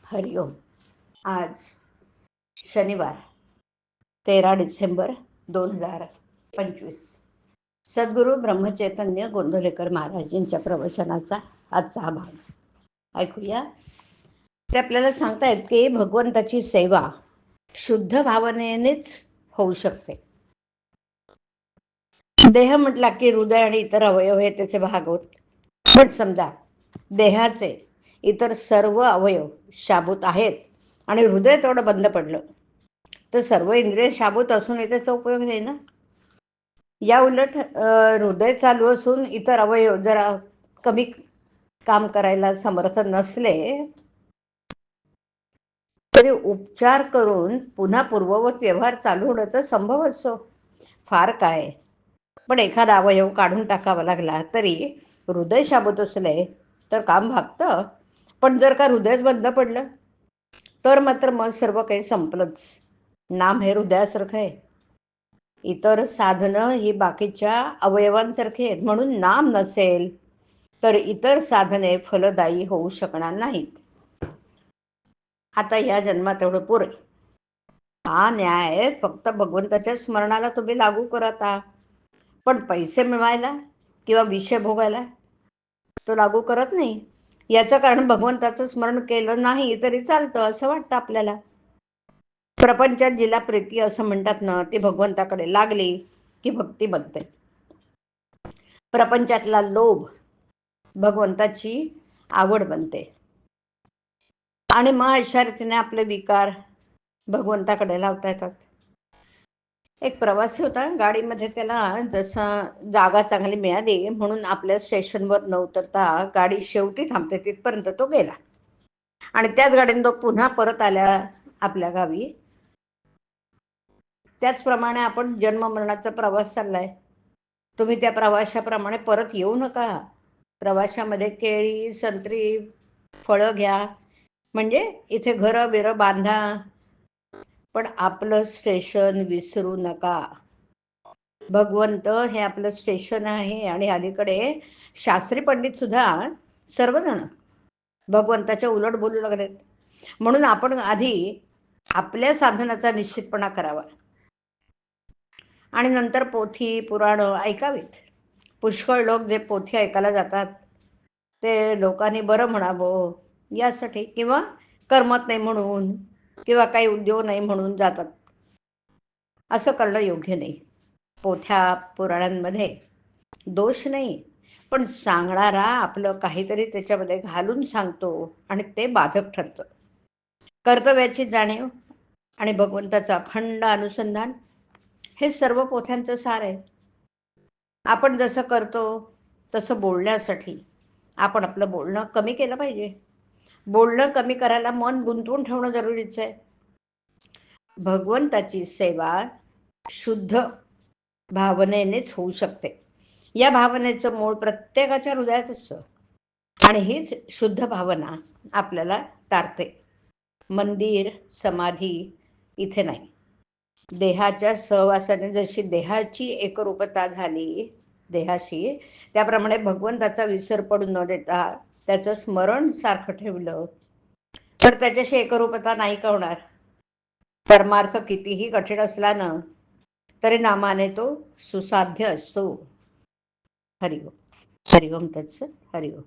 हरिओम. आज शनिवार 13 डिसेंबर 2025. सद्गुरू ब्रह्मचैतन्य गोंधळेकर महाराजांच्या प्रवचनाचा आजचा हा भाग ऐकूया. ते आपल्याला सांगतायत की भगवंताची सेवा शुद्ध भावनेनेच होऊ शकते. देह म्हटला की हृदय आणि इतर अवयव हे त्याचे भाग होत. पण समजा देहाचे इतर सर्व अवयव शाबूत आहेत आणि हृदय तेवढं बंद पडलं तर सर्व इंद्रिय शाबूत असून त्याचा उपयोग नाही ना. या उलट हृदय चालू असून इतर अवयव जरा कमी काम करायला समर्थ नसले तरी उपचार करून पुन्हा पूर्ववत व्यवहार चालू होणं तर संभव असतो. फार काय, पण एखादा अवयव काढून टाकावा लागला तरी हृदय शाबूत असले तर काम भागतं. पण जर का हृदयच बंद पडलं तर मात्र मग सर्व काही संपलंच. नाम हे हृदयासारखं आहे. इतर साधनं ही बाकीच्या अवयवांसारखे आहेत. म्हणून नाम नसेल तर इतर साधने फलदायी होऊ शकणार नाहीत. आता या जन्मात एवढं पुरे. हा न्याय फक्त भगवंताच्या स्मरणाला तुम्ही लागू करता, पण पैसे मिळवायला किंवा विषय भोगायला तो लागू करत नाही. याचं कारण भगवंताचं स्मरण केलं नाही तरी चालतं असं वाटतं आपल्याला. प्रपंचात जिला प्रीती असं म्हणतात ना, ती भगवंताकडे लागली की भक्ती बनते. प्रपंचातला लोभ भगवंताची आवड बनते आणि मग अशा रीतीने आपले विकार भगवंताकडे लावता येतात. एक प्रवासी होता गाडीमध्ये. त्याला जसं जागा चांगली मिळाली म्हणून आपल्या स्टेशनवर न उतरता गाडी शेवटी थांबते तिथपर्यंत तो गेला आणि त्याच गाडीने तो पुन्हा परत आल्या आपल्या गावी. त्याचप्रमाणे आपण जन्म मरणाचा प्रवास चाललाय. तुम्ही त्या प्रवाशाप्रमाणे परत येऊ नका. प्रवाशामध्ये केळी संत्री फळं घ्या, म्हणजे इथे घरं बिरं बांधा, पण आपलं स्टेशन विसरू नका. भगवंत हे आपलं स्टेशन आहे. आणि अलीकडे शास्त्री पंडित सुद्धा सर्वजण भगवंताच्या उलट बोलू लागलेत. म्हणून आपण आधी आपल्या साधनाचा निश्चितपणा करावा आणि नंतर पोथी पुराण ऐकावीत. पुष्कळ लोक जे पोथी ऐकायला जातात ते लोकांनी बरं म्हणावं यासाठी, किंवा करमत नाही म्हणून, किंवा काही उद्योग नाही म्हणून जातात. असं करणं योग्य नाही. पोथ्या पुराणांमध्ये दोष नाही, पण सांगणारा आपलं काहीतरी त्याच्यामध्ये घालून सांगतो आणि ते बाधक ठरतं. कर्तव्याची जाणीव आणि भगवंताचं अखंड अनुसंधान हे सर्व पोथ्यांचं सार आहे. आपण जसं करतो तसं बोलण्यासाठी आपण आपलं बोलणं कमी केलं पाहिजे. बोलणं कमी करायला मन गुंतवून ठेवणं जरुरीचं आहे. भगवंताची सेवा शुद्ध भावनेनेच होऊ शकते. या भावनेचं मूळ प्रत्येकाच्या हृदयात असतं आणि हीच शुद्ध भावना आपल्याला तारते. मंदिर समाधी इथे नाही. देहाच्या सहवासाने जशी देहाची एकरूपता झाली देहाशी, त्याप्रमाणे भगवंताचा विसर पडून न देता त्याचं स्मरण सारखं ठेवलं तर त्याच्याशी एकरूपता नाही का होणार. परमार्थ कितीही कठीण असला ना तरी नामाने तो सुसाध्य असतो. हरिओम. हरिओम तत्सत. हरिओम.